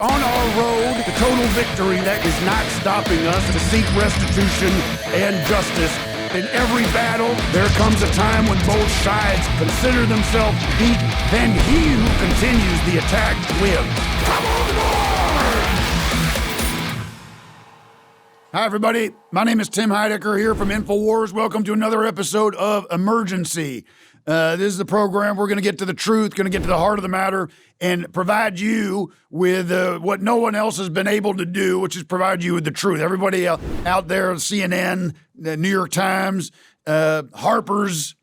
On our road to total victory, that is not stopping us to seek restitution and justice. In every battle, there comes a time when both sides consider themselves beat, then he who continues the attack wins. Come on board! Hi, everybody. My name is Tim Heidecker here from InfoWars. Welcome to another episode of Emergency. This is the program. We're going to get to the truth, going to get to the heart of the matter, and provide you with what no one else has been able to do, which is provide you with the truth. Everybody out there, CNN, the New York Times, Harper's,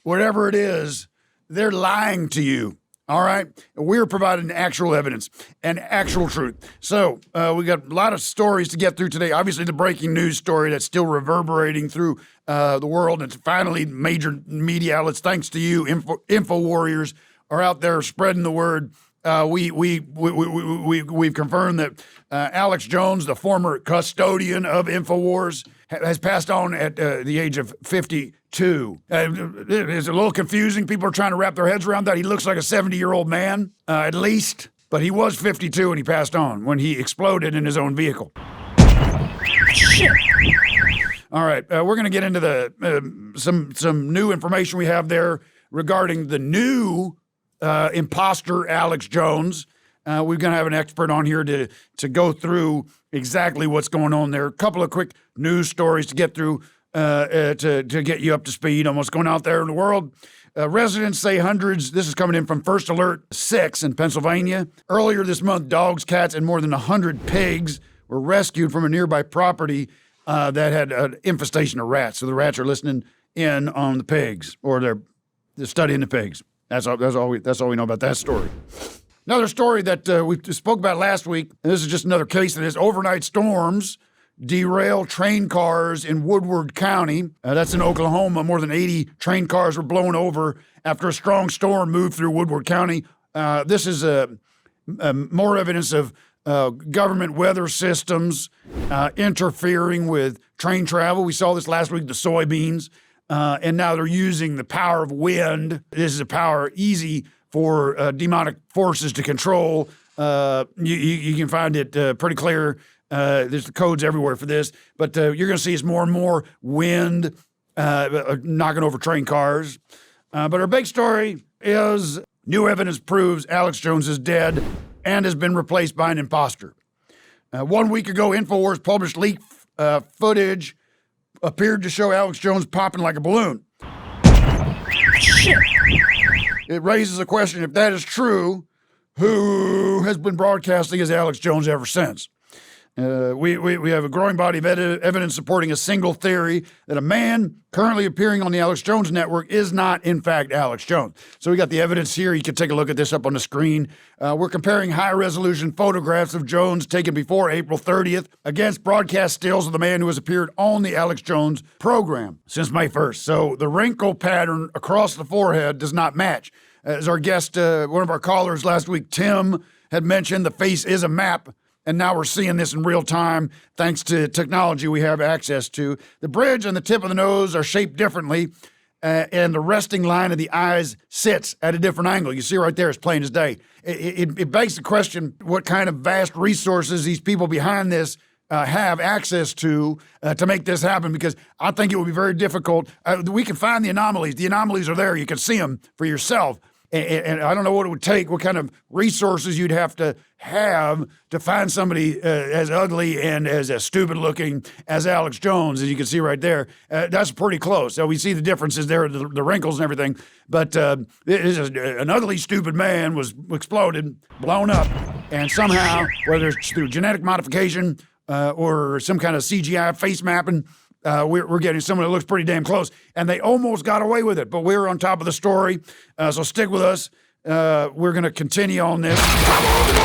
whatever it is, they're lying to you. All right? We're providing actual evidence and actual truth. So we got a lot of stories to get through today. Obviously, the breaking news story that's still reverberating through the world. It's finally major media outlets, thanks to you, Info Warriors, are out there spreading the word. We've confirmed that Alex Jones, the former custodian of InfoWars, has passed on at the age of 52. It's a little confusing. People are trying to wrap their heads around that. He looks like a 70-year-old man, at least, but he was 52 when he passed on, when he exploded in his own vehicle. Shit. All right, we're going to get into the some new information we have there regarding the new imposter Alex Jones. We're going to have an expert on here to go through exactly what's going on there. A couple of quick news stories to get through to get you up to speed on what's going on out there in the world. Residents say hundreds, this is coming in from First Alert 6 in Pennsylvania. Earlier this month, dogs, cats, and more than 100 pigs were rescued from a nearby property that had an infestation of rats. So the rats are listening in on the pigs, or they're studying the pigs. That's all we know about that story. Another story that we spoke about last week, and this is just another case of this. Overnight storms derail train cars in Woodward County. That's in Oklahoma. More than 80 train cars were blown over after a strong storm moved through Woodward County. This is more evidence of government weather systems interfering with train travel. We saw this last week, the soybeans. And now they're using the power of wind. This is a power easy for demonic forces to control. You can find it pretty clear. There's the codes everywhere for this. But you're going to see it's more and more wind knocking over train cars. But our big story is new evidence proves Alex Jones is dead and has been replaced by an imposter. 1 week ago, InfoWars published leaked footage appeared to show Alex Jones popping like a balloon. Shit. It raises a question, if that is true, who has been broadcasting as Alex Jones ever since? We have a growing body of evidence supporting a single theory that a man currently appearing on the Alex Jones network is not, in fact, Alex Jones. So we got the evidence here. You can take a look at this up on the screen. We're comparing high-resolution photographs of Jones taken before April 30th against broadcast stills of the man who has appeared on the Alex Jones program since May 1st. So the wrinkle pattern across the forehead does not match. As our guest, one of our callers last week, Tim, had mentioned, the face is a map. And now we're seeing this in real time thanks to technology we have access to. The bridge and the tip of the nose are shaped differently, and the resting line of the eyes sits at a different angle. You see right there, it's plain as day. It begs the question what kind of vast resources these people behind this have access to make this happen, because I think it would be very difficult. We can find the anomalies. The anomalies are there. You can see them for yourself. And I don't know what it would take, what kind of resources you'd have to find somebody as ugly and as stupid looking as Alex Jones, as you can see right there. That's pretty close. So we see the differences there, the wrinkles and everything. But an ugly, stupid man was exploded, blown up, and somehow, whether it's through genetic modification or some kind of CGI face mapping, we're getting someone that looks pretty damn close, and they almost got away with it, but we're on top of the story, so stick with us. We're going to continue on this. Come on board!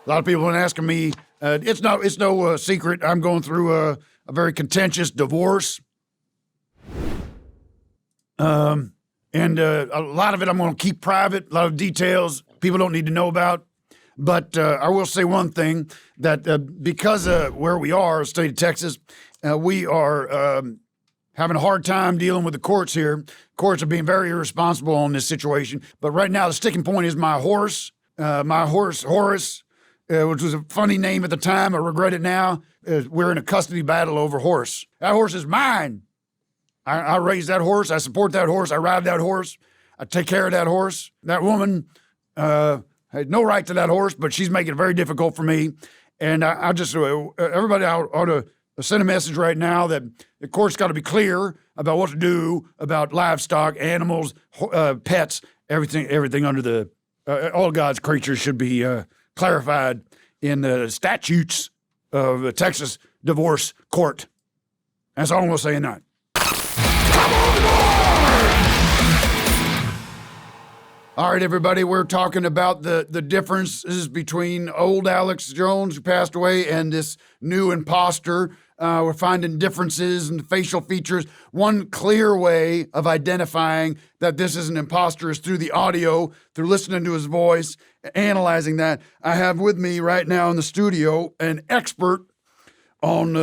A lot of people have been asking me, it's no secret, I'm going through a very contentious divorce, and a lot of it I'm going to keep private, a lot of details people don't need to know about. But I will say one thing, that because where we are, state of Texas, we are having a hard time dealing with the courts here. Courts are being very irresponsible on this situation. But right now, the sticking point is my horse, Horace, which was a funny name at the time. I regret it now. We're in a custody battle over Horace. That horse is mine. I raised that horse. I support that horse. I ride that horse. I take care of that horse. That woman had no right to that horse, but she's making it very difficult for me. And I just, everybody ought to send a message right now that the court's got to be clear about what to do about livestock, animals, pets, everything under the, all God's creatures should be clarified in the statutes of the Texas divorce court. That's all I'm going to say tonight. All right, everybody, we're talking about the differences between old Alex Jones, who passed away, and this new imposter. We're finding differences in the facial features. One clear way of identifying that this is an imposter is through the audio, through listening to his voice, analyzing that. I have with me right now in the studio an expert on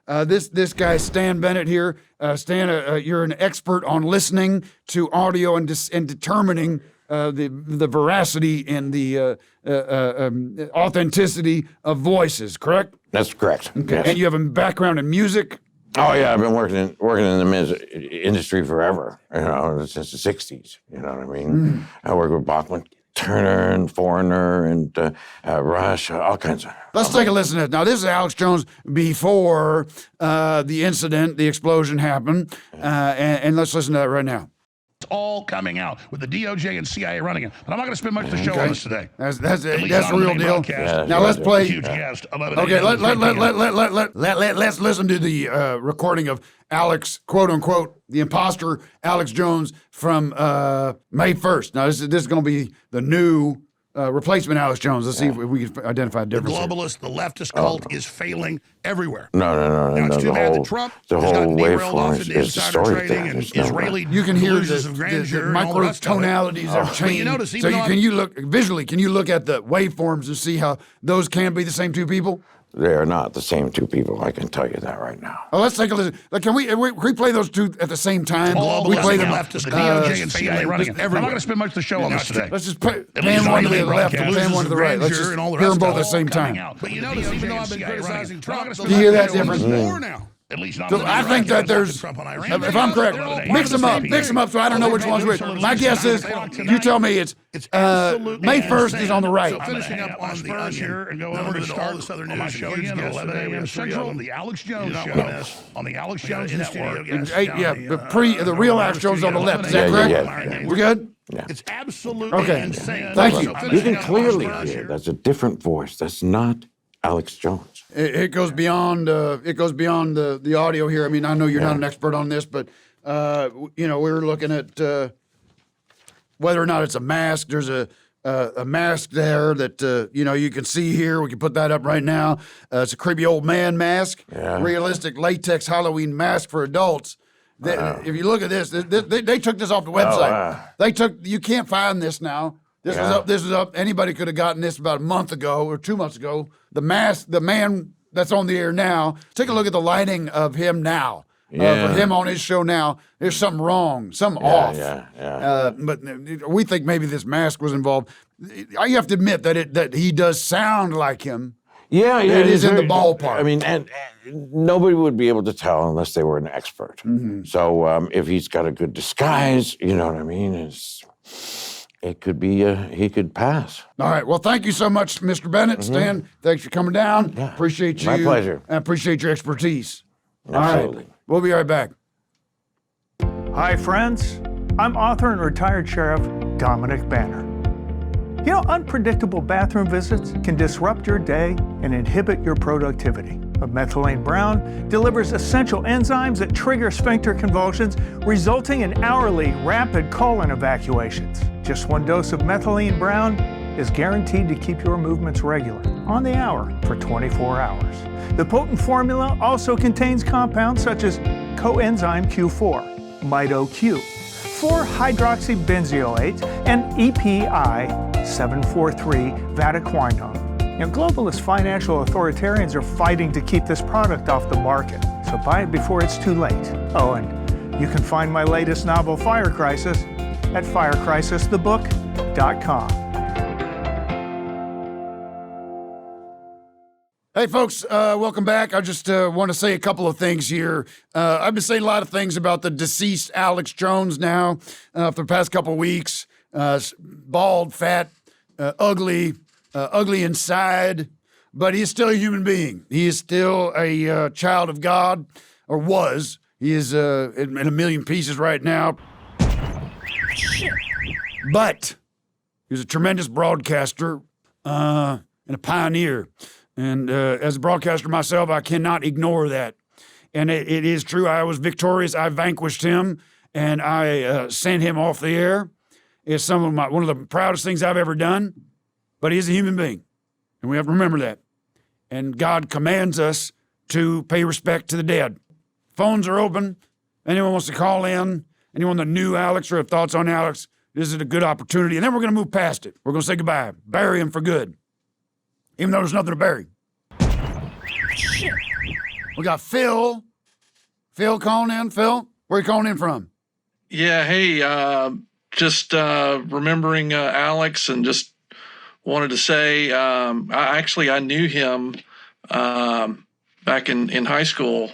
this guy, Stan Bennett here. Stan, you're an expert on listening to audio and determining the veracity and the authenticity of voices, correct? That's correct. Okay. Yes. And you have a background in music? Oh yeah, I've been working in the music industry forever. Since the '60s. You know what I mean? I work with Bachman Turner and Foreigner and Rush, all kinds of. Let's take a listen to it. Now, this is Alex Jones before the incident, the explosion happened, and let's listen to that right now. It's all coming out with the DOJ and CIA running it. But I'm not going to spend much of the show on this today. That's the real deal. Yeah, now let's play. Huge guest. Okay, let's listen to the recording of Alex, quote unquote, the imposter Alex Jones from May 1st. Now this is going to be the new replacement Alex Jones. Let's see if we can identify a difference. The globalist, the leftist cult is failing everywhere. No. Now, it's too bad that Trump has gotten derailed off into insider trading and Israeli You can hear delusions of grandeur the micro and all tonalities are But changing. you notice, So even though can you look visually? Can you look at the waveforms and see how those can be the same two people? They are not the same two people. I can tell you that right now. Oh, let's take a listen. Like, can we play those two at the same time? globalist, We play the them. leftist, the DOJ and CIA running it. I'm not going to spend much of the show on this today. Let's just pan least one to the on left and pan one to the right. Let's just hear them both at the same time. But you notice, even though I've been criticizing Trump, Do you hear that difference? more now. At least not. I think that there's, if I'm correct, mix them up so I don't know which one's which. My guess is, you tell me it's May 1st is on the right. So finishing up on the onion here and go over to all the Southern News show again at 11 a.m. Central on the Alex Jones show on the Alex Jones Network. The real Alex Jones on the left. Is that correct? Yeah. We're good? Yeah. It's absolutely Okay. insane. Thank you. You can clearly hear that's a different voice. That's not Alex Jones. It goes beyond the audio here. I mean, I know you're not an expert on this, but we're looking at whether or not it's a mask. There's a mask there that you can see here. We can put that up right now. It's a creepy old man mask, realistic latex Halloween mask for adults. If you look at this, they took this off the website. You can't find this now. This was up. Anybody could have gotten this about a month ago or 2 months ago. The man that's on the air now. Take a look at the lighting of him now. For him on his show now, there's something wrong, something off. But we think maybe this mask was involved. You have to admit that he does sound like him. Yeah, it is in the ballpark. I mean, and nobody would be able to tell unless they were an expert. Mm-hmm. So if he's got a good disguise, you know what I mean? It could be he could pass. All right. Well, thank you so much, Mr. Bennett. Stan, thanks for coming down. Yeah. Appreciate you. My pleasure. I appreciate your expertise. Absolutely. All right. We'll be right back. Hi, friends. I'm author and retired Sheriff Dominic Banner. You know, unpredictable bathroom visits can disrupt your day and inhibit your productivity. But Methylene Brown delivers essential enzymes that trigger sphincter convulsions, resulting in hourly rapid colon evacuations. Just one dose of Methylene Brown is guaranteed to keep your movements regular, on the hour, for 24 hours. The potent formula also contains compounds such as coenzyme Q4, MitoQ, 4-hydroxybenzoate, and EPI 743 vatiquinone. Now, globalist financial authoritarians are fighting to keep this product off the market. so buy it before it's too late. Oh, and you can find my latest novel, Fire Crisis, at firecrisisthebook.com. Hey, folks, welcome back. I just want to say a couple of things here. I've been saying a lot of things about the deceased Alex Jones now for the past couple of weeks. Bald, fat, ugly inside, but he's still a human being. He is still a child of God, or was. He is in a million pieces right now. But he was a tremendous broadcaster and a pioneer. And as a broadcaster myself, I cannot ignore that. And it is true. I was victorious. I vanquished him, and I sent him off the air. It's one of the proudest things I've ever done. But he is a human being, and we have to remember that. And God commands us to pay respect to the dead. Phones are open. Anyone wants to call in, anyone that knew Alex or have thoughts on Alex, this is a good opportunity. And then we're going to move past it. We're going to say goodbye, bury him for good. Even though there's nothing to bury. We got Phil. Phil calling in. Phil, where are you calling in from? Yeah, hey, just remembering Alex, and just wanted to say, I knew him back in high school,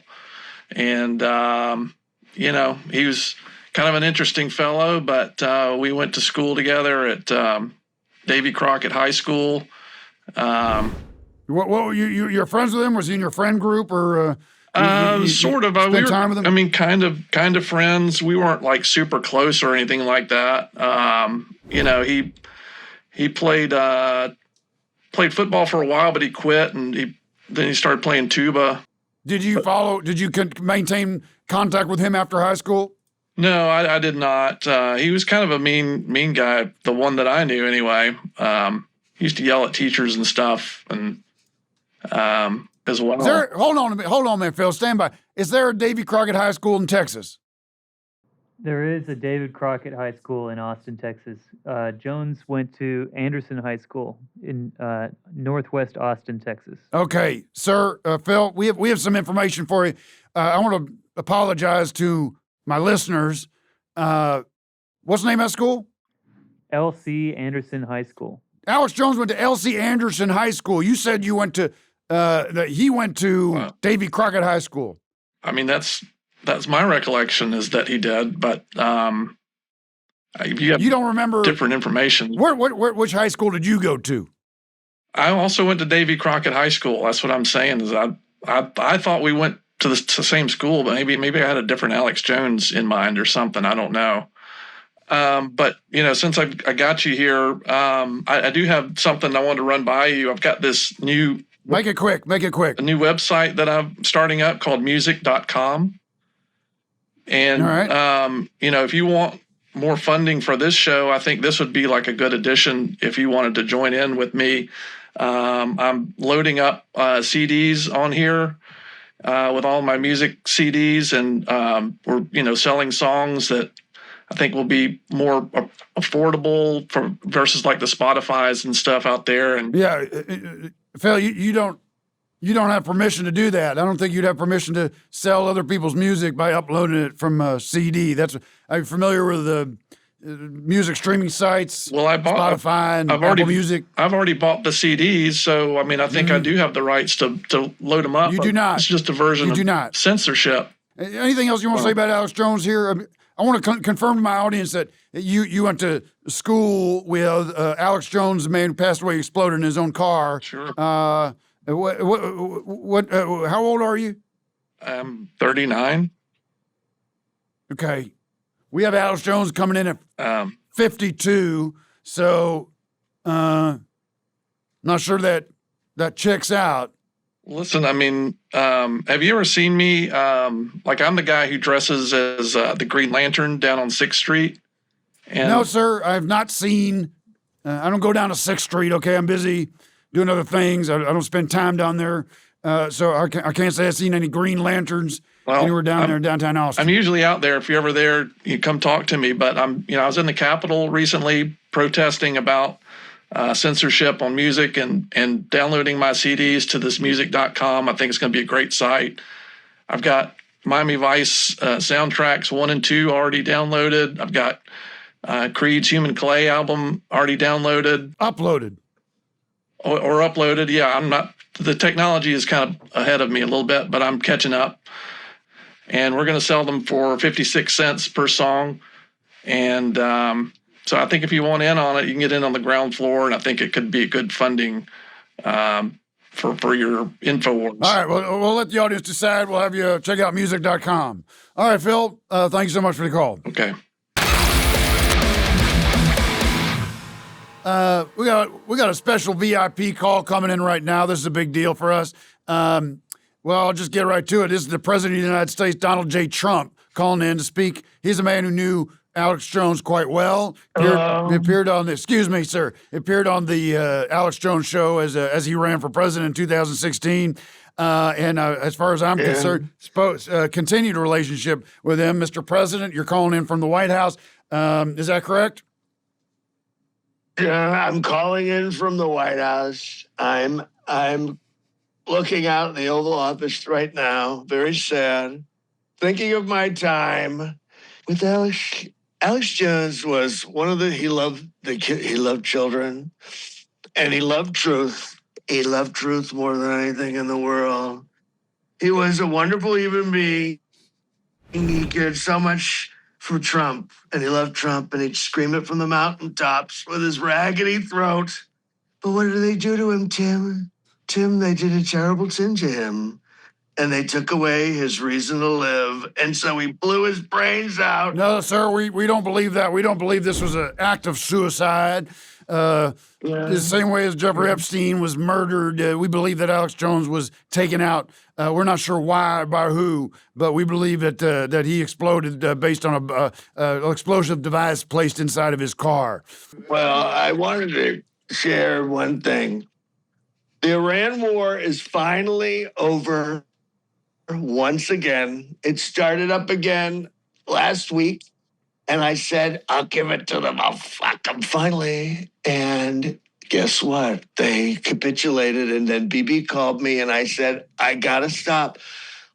and he was kind of an interesting fellow, but we went to school together at Davy Crockett High School. What were you're friends with him? Was he in your friend group, or sort of? We were, time with him? I mean, kind of friends. We weren't like super close or anything like that. He played football for a while, but he quit, and then he started playing tuba. Did you maintain contact with him after high school? No, I did not. He was kind of a mean guy, the one that I knew anyway. He used to yell at teachers and stuff, and as well. Hold on a minute, Phil. Stand by. Is there a Davy Crockett High School in Texas? There is a David Crockett High School in Austin, Texas. Jones went to Anderson High School in northwest Austin, Texas. Okay, sir, Phil, we have some information for you. I want to apologize to my listeners. What's the name of that school? L.C. Anderson High School. Alex Jones went to L.C. Anderson High School. You said you went to he went to Davy Crockett High School. I mean, that's my recollection is that he did, but you don't remember different information. Which high school did you go to? I also went to Davy Crockett High School. That's what I'm saying. Is I thought we went to the same school, but maybe I had a different Alex Jones in mind or something. I don't know. But since I got you here, I do have something I want to run by you. I've got this new. Make it quick. A new website that I'm starting up called music.com. And, all right. If you want more funding for this show, I think this would be like a good addition if you wanted to join in with me. I'm loading up CDs on here with all my music CDs, and we're, selling songs that I think will be more affordable versus like the Spotify's and stuff out there. And yeah, Phil, you don't have permission to do that. I don't think you'd have permission to sell other people's music by uploading it from a CD. Are you familiar with the music streaming sites? Well, I bought Spotify and Apple Music. I've already bought the CDs, so I mean, I think I do have the rights to load them up. You do not. It's just a version of censorship. Anything else you want to say about Alex Jones here? I want to confirm to my audience that you went to school with Alex Jones, the man who passed away, exploded in his own car. Sure. How old are you? I'm 39. Okay. We have Alex Jones coming in at 52, so not sure that checks out. Listen, I mean, have you ever seen me? Like, I'm the guy who dresses as the Green Lantern down on 6th Street. And no, sir, I have not seen. I don't go down to 6th Street, okay? I'm busy doing other things. I don't spend time down there. So I can't say I've seen any Green Lanterns anywhere down there in downtown Austin. I'm usually out there. If you're ever there, you come talk to me. But I was in the Capitol recently protesting about censorship on music and downloading my CDs to this music.com. I think it's going to be a great site. I've got Miami Vice soundtracks 1 and 2 already downloaded. I've got Creed's Human Clay album already downloaded. Uploaded. Or uploaded. Yeah, the technology is kind of ahead of me a little bit, but I'm catching up. And we're going to sell them for 56 cents per song. And so I think if you want in on it, you can get in on the ground floor, and I think it could be a good funding for your InfoWars. All right, well, we'll let the audience decide. We'll have you check out music.com. All right, Phil, thank you so much for the call. Okay. We got a special VIP call coming in right now. This is a big deal for us. Well, I'll just get right to it. This is the President of the United States, Donald J. Trump, calling in to speak. He's a man who knew Alex Jones quite well. Appeared on the Alex Jones show as he ran for president in 2016. And as far as I'm concerned, continued a relationship with him. Mr. President, you're calling in from the White House. Is that correct? Yeah, I'm calling in from the White House. I'm looking out in the Oval Office right now, very sad, thinking of my time with Alex. Alex Jones was he loved children, and he loved truth. He loved truth more than anything in the world. He was a wonderful human being. He cared so much for Trump, and he loved Trump, and he'd scream it from the mountaintops with his raggedy throat. But what did they do to him, Tim? Tim, they did a terrible thing to him, and they took away his reason to live, and so he blew his brains out. No, sir, we don't believe that. We don't believe this was an act of suicide. The same way as Jeffrey Epstein was murdered, we believe that Alex Jones was taken out. We're not sure why, by who, but we believe that he exploded based on an explosive device placed inside of his car. Well, I wanted to share one thing. The Iran war is finally over once again. It started up again last week, and I said, I'll give it to them. I'll fuck them finally. And guess what? They capitulated, and then Bibi called me, and I said, I gotta stop.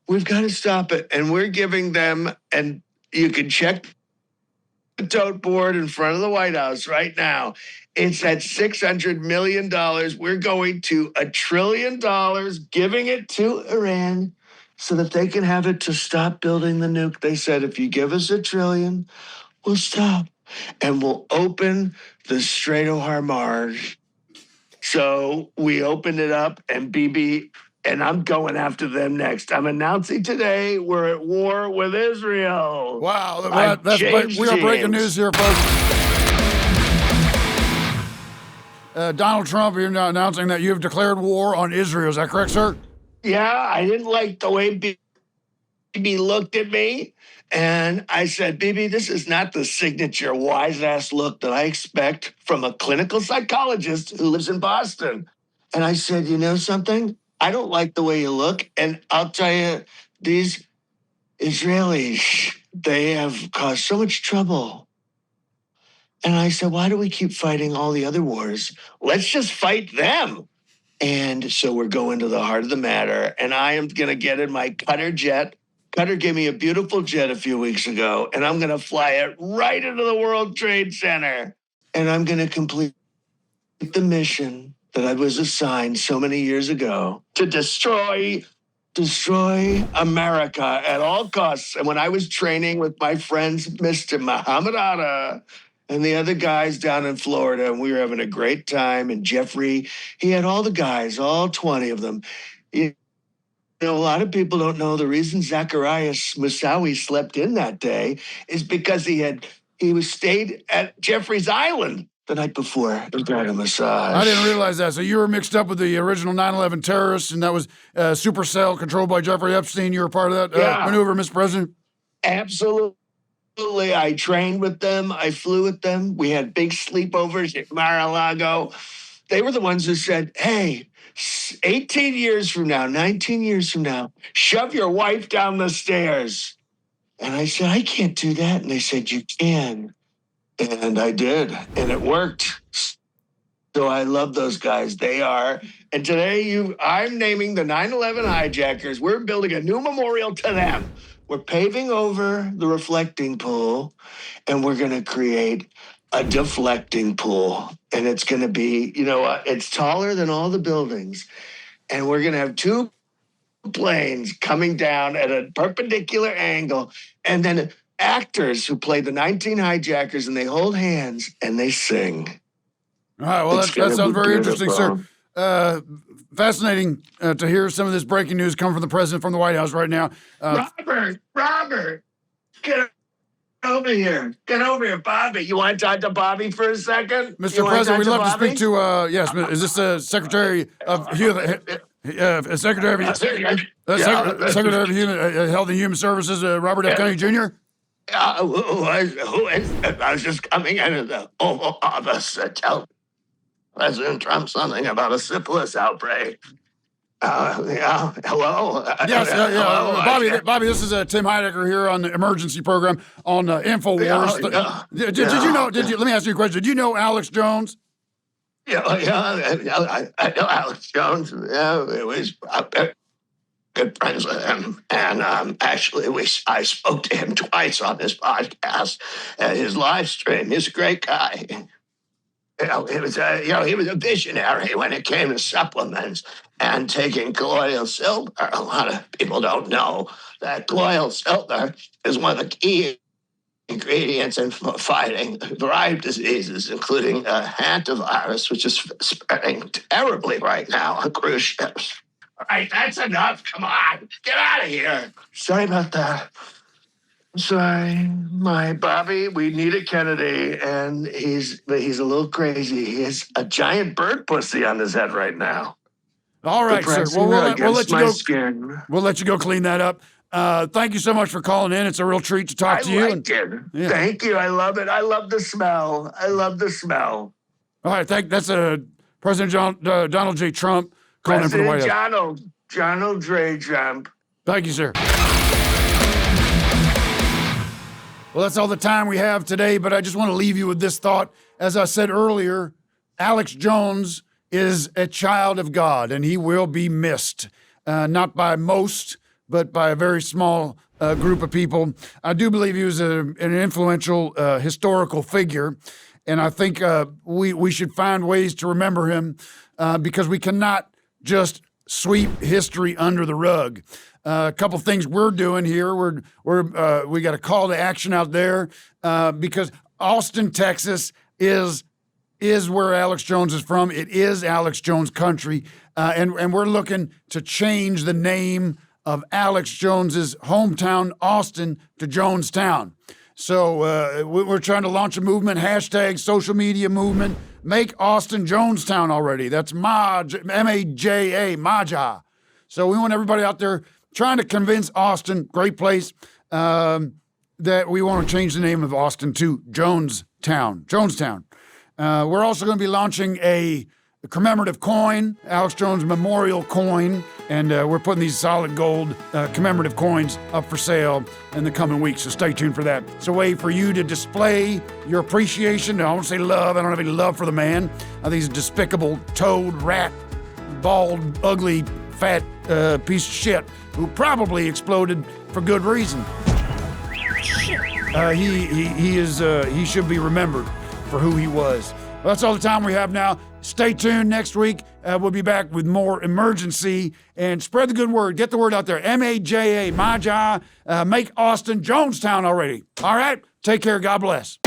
We've got to stop it. And we're giving them, and you can check the tote board in front of the White House right now. It's at $600 million. We're going to $1 trillion, giving it to Iran so that they can have it to stop building the nuke. They said, if you give us $1 trillion, we'll stop. And we'll open the Strait of Hormuz. So we opened it up, and Bibi, and I'm going after them next. I'm announcing today we're at war with Israel. Wow, we are breaking news here, folks. Donald Trump, you're now announcing that you have declared war on Israel. Is that correct, sir? Yeah, I didn't like the way Bibi looked at me. And I said, Bibi, this is not the signature wise-ass look that I expect from a clinical psychologist who lives in Boston. And I said, you know something? I don't like the way you look. And I'll tell you, these Israelis, they have caused so much trouble. And I said, why do we keep fighting all the other wars? Let's just fight them. And so we're going to the heart of the matter. And I am going to get in my Qatar jet. Qatar gave me a beautiful jet a few weeks ago. And I'm going to fly it right into the World Trade Center. And I'm going to complete the mission that I was assigned so many years ago to destroy America at all costs. And when I was training with my friends, Mr. Muhammad Atta, and the other guys down in Florida, and we were having a great time. And Jeffrey, he had all the guys, all 20 of them. You know, a lot of people don't know the reason Zacharias Moussaoui slept in that day is because he stayed at Jeffrey's Island the night before and got a massage. I didn't realize that. So you were mixed up with the original 9/11 terrorists, and that was Supercell controlled by Jeffrey Epstein. You were part of that maneuver, Mr. President? Absolutely. I trained with them. I flew with them. We had big sleepovers at Mar-a-Lago. They were the ones who said, hey, 18 years from now, 19 years from now, shove your wife down the stairs. And I said, I can't do that. And they said, you can. And I did. And it worked. So I love those guys. They are. And today I'm naming the 9/11 hijackers. We're building a new memorial to them. We're paving over the reflecting pool, and we're going to create a deflecting pool. And it's going to be, it's taller than all the buildings. And we're going to have 2 planes coming down at a perpendicular angle. And then actors who play the 19 hijackers, and they hold hands and they sing. All right, well, that sounds very interesting, sir. Fascinating to hear some of this breaking news come from the president from the White House right now. Robert, get over here. Get over here, Bobby. You want to talk to Bobby for a second? Mr. President, we'd love to speak to, yes, is this Secretary of Secretary of Health and Human Services, Robert F. Kennedy Jr.? I was just coming into the Oval Office to tell President Trump something about a syphilis outbreak. Hello? Yes, hello. Bobby, this is Tim Heidecker here on the emergency program on InfoWars. Did you know, let me ask you a question. Did you know Alex Jones? Yeah, I know Alex Jones. Yeah, it was good friends with him. And actually, I spoke to him twice on this podcast, his live stream. He's a great guy. He was a visionary when it came to supplements and taking colloidal silver. A lot of people don't know that colloidal silver is one of the key ingredients in fighting a variety of diseases, including hantavirus, which is spreading terribly right now on cruise ships. All right, that's enough. Come on, get out of here. Sorry about that. Sorry, my Bobby. We need a Kennedy, and he's a little crazy. He has a giant bird pussy on his head right now. All right, sir. Well, we'll let you go. Skin. We'll let you go clean that up. Thank you so much for calling in. It's a real treat to talk to you. I like it. Yeah. Thank you. I love it. I love the smell. All right, that's President Donald J. Trump calling in for the White House. Donald J. Trump. Thank you, sir. Well, that's all the time we have today, but I just want to leave you with this thought. As I said earlier, Alex Jones is a child of God, and he will be missed, not by most, but by a very small group of people. I do believe he was an influential historical figure, and I think we should find ways to remember him because we cannot just sweep history under the rug. A couple things we're doing here. We got a call to action out there because Austin, Texas is where Alex Jones is from. It is Alex Jones country, and we're looking to change the name of Alex Jones's hometown, Austin, to Jonestown. So we're trying to launch a movement, hashtag social media movement, Make Austin Jonestown Already. That's M-A-J-A, Maja. So we want everybody out there trying to convince Austin, great place, that we want to change the name of Austin to Jonestown. We're also going to be launching a commemorative coin, Alex Jones Memorial Coin, and we're putting these solid gold commemorative coins up for sale in the coming weeks, so stay tuned for that. It's a way for you to display your appreciation. I won't say love. I don't have any love for the man. I think he's a despicable toad, rat, bald, ugly, fat piece of shit who probably exploded for good reason. He should be remembered for who he was. Well, that's all the time we have now. Stay tuned next week. We'll be back with more emergency and spread the good word. Get the word out there. M-A-J-A, Maja, Make Austin Jonestown Already. All right? Take care. God bless.